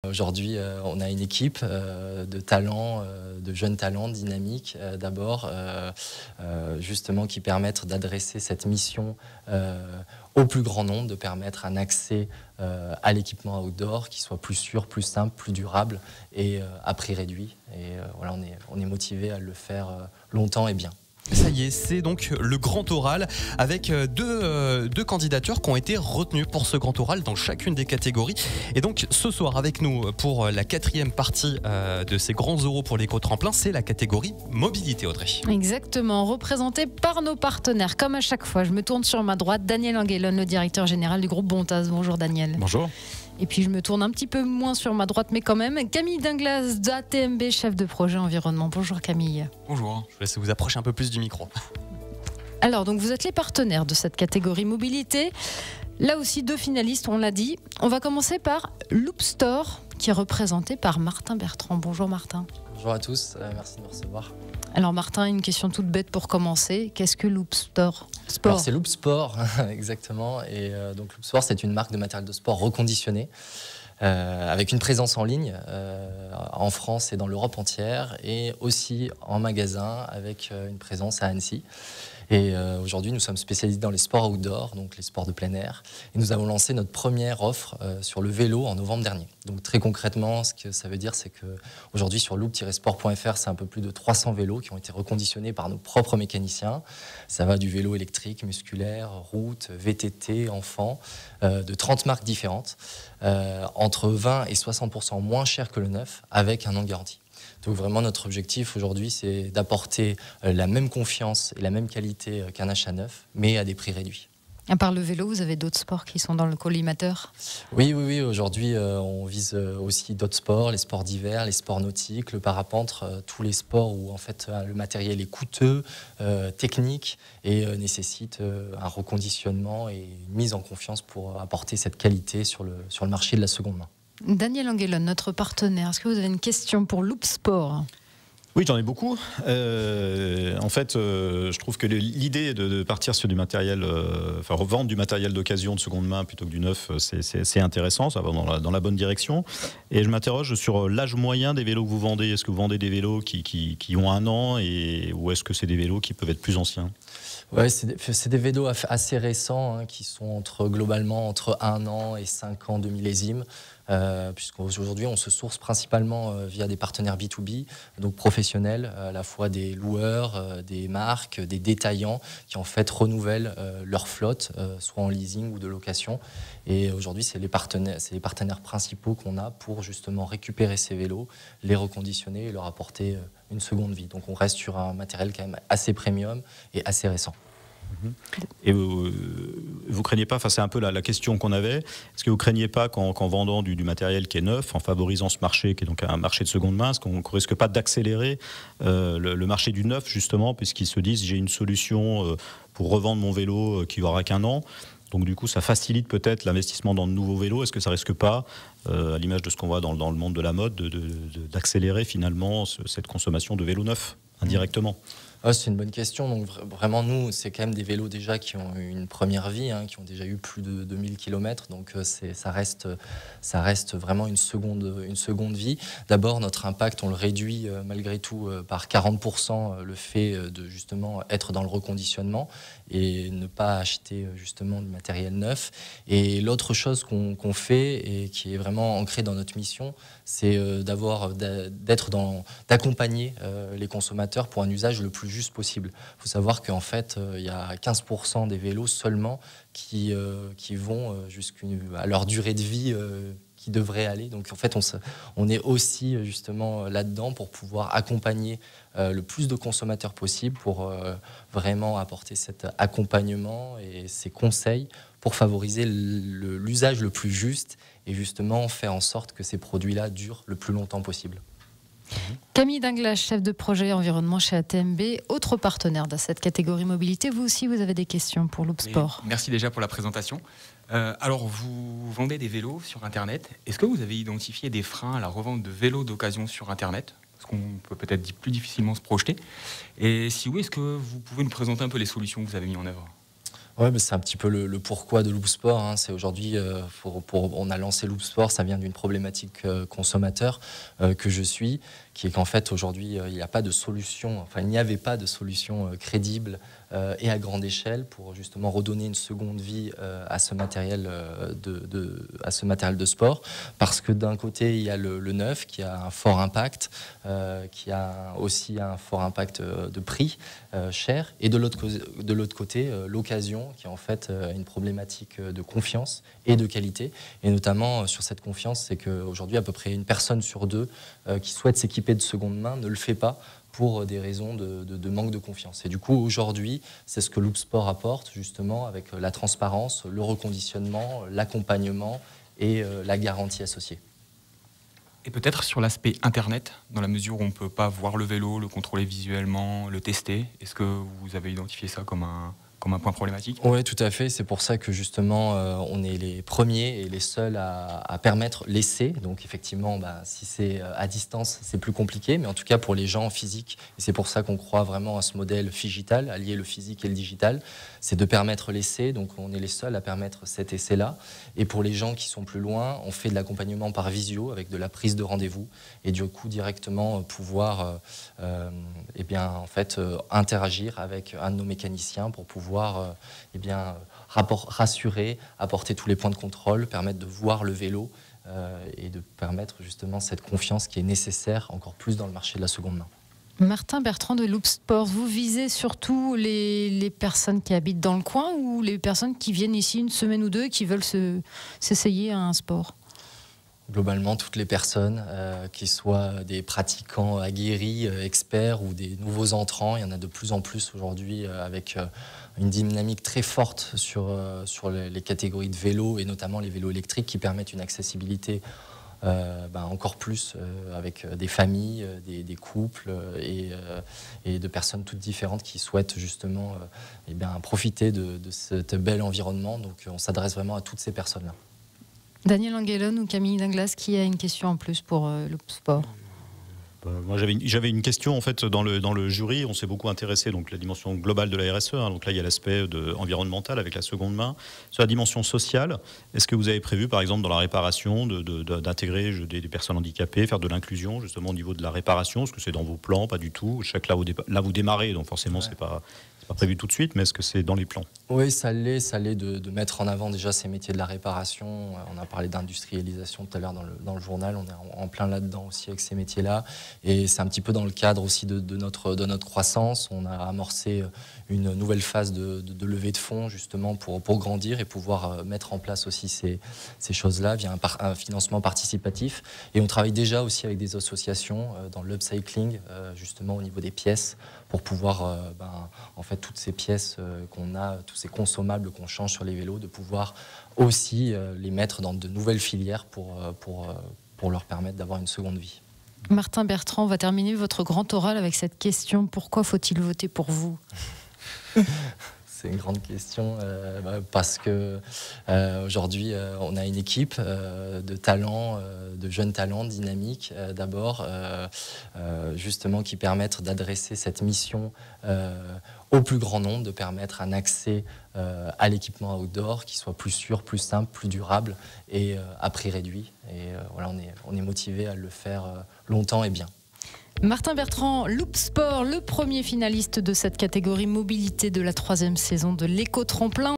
Aujourd'hui, on a une équipe de talents, de jeunes talents dynamiques d'abord, justement qui permettent d'adresser cette mission au plus grand nombre, de permettre un accès à l'équipement outdoor qui soit plus sûr, plus simple, plus durable et à prix réduit. Et voilà, on est motivé à le faire longtemps et bien. Ça y est, c'est donc le grand oral avec deux candidatures qui ont été retenues pour ce grand oral dans chacune des catégories. Et donc ce soir avec nous pour la 4e partie de ces grands oraux pour l'éco-tremplin, c'est la catégorie mobilité, Audrey. Exactement, représenté par nos partenaires. Comme à chaque fois, je me tourne sur ma droite, Daniel Enguelon, le directeur général du groupe Bontas. Bonjour Daniel. Bonjour. Et puis je me tourne un petit peu moins sur ma droite, mais quand même, Camille Dinglas d'ATMB, chef de projet environnement. Bonjour Camille. Bonjour. Je vous laisse vous approcher un peu plus du micro. Alors, donc vous êtes les partenaires de cette catégorie mobilité. Là aussi, 2 finalistes, on l'a dit. On va commencer par Loop Store, qui est représenté par Martin Bertrand. Bonjour Martin. Bonjour à tous, merci de me recevoir. Alors Martin, une question toute bête pour commencer. Qu'est-ce que Loop Store ? Alors c'est Loop Sport, exactement. Et donc Loop Sport, c'est une marque de matériel de sport reconditionné, avec une présence en ligne en France et dans l'Europe entière, et aussi en magasin avec une présence à Annecy. Et aujourd'hui, nous sommes spécialisés dans les sports outdoor, donc les sports de plein air. Et nous avons lancé notre première offre sur le vélo en novembre dernier. Donc très concrètement, ce que ça veut dire, c'est qu'aujourd'hui sur loop-sport.fr, c'est un peu plus de 300 vélos qui ont été reconditionnés par nos propres mécaniciens. Ça va du vélo électrique, musculaire, route, VTT, enfant, de 30 marques différentes, entre 20 et 60% moins cher que le neuf, avec un an de garantie. Donc vraiment notre objectif aujourd'hui, c'est d'apporter la même confiance et la même qualité qu'un achat neuf, mais à des prix réduits. À part le vélo, vous avez d'autres sports qui sont dans le collimateur ? Oui. Aujourd'hui, on vise aussi d'autres sports, les sports d'hiver, les sports nautiques, le parapente, tous les sports où en fait le matériel est coûteux, technique et nécessite un reconditionnement et une mise en confiance pour apporter cette qualité sur le marché de la seconde main. Daniel Enguelon, notre partenaire, est-ce que vous avez une question pour Loop Sport ? Oui, j'en ai beaucoup. En fait, je trouve que l'idée de partir sur du matériel, revendre du matériel d'occasion de seconde main plutôt que du neuf, c'est intéressant, ça va dans la bonne direction. Et je m'interroge sur l'âge moyen des vélos que vous vendez. Est-ce que vous vendez des vélos qui ont 1 an ou est-ce que c'est des vélos qui peuvent être plus anciens ? Ouais, c'est des vélos assez récents qui sont globalement entre 1 an et 5 ans de millésime, puisqu'aujourd'hui on se source principalement via des partenaires B2B, donc professionnels, à la fois des loueurs, des marques, des détaillants qui en fait renouvellent leur flotte, soit en leasing ou de location. Et aujourd'hui c'est les partenaires principaux qu'on a pour justement récupérer ces vélos, les reconditionner et leur apporter une seconde vie. Donc on reste sur un matériel quand même assez premium et assez récent. Et vous craignez pas, c'est un peu la question qu'on avait, est-ce que vous craignez pas qu'en vendant du matériel qui est neuf, en favorisant ce marché qui est donc un marché de seconde main, est-ce qu'on ne risque pas d'accélérer le marché du neuf justement, puisqu'ils se disent j'ai une solution pour revendre mon vélo qui n'aura qu'1 an, donc du coup ça facilite peut-être l'investissement dans de nouveaux vélos. Est-ce que ça risque pas, à l'image de ce qu'on voit dans le monde de la mode, d'accélérer finalement cette consommation de vélos neufs indirectement ? C'est une bonne question. Donc vraiment, nous, c'est quand même des vélos déjà qui ont eu une première vie, qui ont déjà eu plus de 2000 km. Donc ça reste vraiment une seconde vie. D'abord, notre impact, on le réduit malgré tout par 40%, le fait de justement être dans le reconditionnement et ne pas acheter justement du matériel neuf. Et l'autre chose qu'on fait et qui est vraiment ancrée dans notre mission, c'est d'accompagner les consommateurs pour un usage le plus juste possible. Il faut savoir qu'en fait, il y a 15% des vélos seulement qui vont jusqu'à leur durée de vie qui devrait aller. Donc en fait, on est aussi justement là-dedans pour pouvoir accompagner le plus de consommateurs possible pour vraiment apporter cet accompagnement et ces conseils pour favoriser l'usage le plus juste et justement faire en sorte que ces produits-là durent le plus longtemps possible. Camille Dinglas, chef de projet environnement chez ATMB, autre partenaire de cette catégorie mobilité. Vous aussi, vous avez des questions pour Loop Sport. Merci déjà pour la présentation. Alors, vous vendez des vélos sur Internet. Est-ce que vous avez identifié des freins à la revente de vélos d'occasion sur Internet ? Parce qu'on peut peut-être plus difficilement se projeter. Et si oui, est-ce que vous pouvez nous présenter un peu les solutions que vous avez mises en œuvre ? Ouais, mais c'est un petit peu le pourquoi de Loop Sport. Hein. C'est aujourd'hui, on a lancé Loop Sport, ça vient d'une problématique consommateur que je suis, qui est qu'en fait aujourd'hui il n'y a pas de solution, enfin il n'y avait pas de solution crédible et à grande échelle pour justement redonner une seconde vie à ce matériel de sport, parce que d'un côté il y a le neuf qui a un fort impact, qui a aussi un fort impact de prix cher, et de l'autre côté l'occasion qui est en fait une problématique de confiance et de qualité, et notamment sur cette confiance, c'est qu'aujourd'hui à peu près une personne sur deux qui souhaite s'équiper de seconde main ne le fait pas pour des raisons de manque de confiance. Et du coup, aujourd'hui, c'est ce que Loop Sport apporte, justement, avec la transparence, le reconditionnement, l'accompagnement et la garantie associée. Et peut-être sur l'aspect Internet, dans la mesure où on ne peut pas voir le vélo, le contrôler visuellement, le tester, est-ce que vous avez identifié ça comme un point problématique? Oui, tout à fait. C'est pour ça que justement, on est les premiers et les seuls à permettre l'essai. Donc effectivement, si c'est à distance, c'est plus compliqué. Mais en tout cas, pour les gens en physique, et c'est pour ça qu'on croit vraiment à ce modèle phygital, allier le physique et le digital, c'est de permettre l'essai. Donc on est les seuls à permettre cet essai-là. Et pour les gens qui sont plus loin, on fait de l'accompagnement par visio avec de la prise de rendez-vous. Et du coup, directement pouvoir interagir avec un de nos mécaniciens pour pouvoir rassurer, apporter tous les points de contrôle, permettre de voir le vélo et de permettre justement cette confiance qui est nécessaire encore plus dans le marché de la seconde main. Martin Bertrand de Loop Sport, vous visez surtout les personnes qui habitent dans le coin ou les personnes qui viennent ici une semaine ou deux et qui veulent s'essayer à un sport? Globalement, toutes les personnes, qui soient des pratiquants aguerris, experts ou des nouveaux entrants, il y en a de plus en plus aujourd'hui avec une dynamique très forte sur les catégories de vélos et notamment les vélos électriques qui permettent une accessibilité encore plus avec des familles, des couples et de personnes toutes différentes qui souhaitent justement profiter de ce bel environnement. Donc on s'adresse vraiment à toutes ces personnes-là. Daniel Anguelon ou Camille Dinglas, qui a une question en plus pour Loop Sport? Moi, j'avais une question en fait dans le jury. On s'est beaucoup intéressé donc la dimension globale de la RSE. Donc là, il y a l'aspect environnemental avec la seconde main. Sur la dimension sociale, est-ce que vous avez prévu, par exemple, dans la réparation, d'intégrer des personnes handicapées, faire de l'inclusion justement au niveau de la réparation? Est-ce que c'est dans vos plans? Pas du tout. Là, vous démarrez, donc forcément, c'est pas prévu tout de suite, mais est-ce que c'est dans les plans? Oui, ça l'est de mettre en avant déjà ces métiers de la réparation. On a parlé d'industrialisation tout à l'heure dans le journal, on est en plein là-dedans aussi avec ces métiers-là. Et c'est un petit peu dans le cadre aussi de notre croissance. On a amorcé une nouvelle phase de levée de fonds justement pour grandir et pouvoir mettre en place aussi ces choses-là via un financement participatif. Et on travaille déjà aussi avec des associations dans l'upcycling, justement au niveau des pièces, pour pouvoir en fait toutes ces pièces qu'on a, tous ces consommables qu'on change sur les vélos, de pouvoir aussi les mettre dans de nouvelles filières pour leur permettre d'avoir une seconde vie. Martin Bertrand, on va terminer votre grand oral avec cette question: pourquoi faut-il voter pour vous? C'est une grande question parce que aujourd'hui on a une équipe de talents, de jeunes talents dynamiques d'abord, justement qui permettent d'adresser cette mission au plus grand nombre, de permettre un accès à l'équipement outdoor qui soit plus sûr, plus simple, plus durable et à prix réduit. Et voilà, on est motivé à le faire longtemps et bien. Martin Bertrand, Loop Sport, le premier finaliste de cette catégorie mobilité de la 3e saison de l'Éco-Tremplin.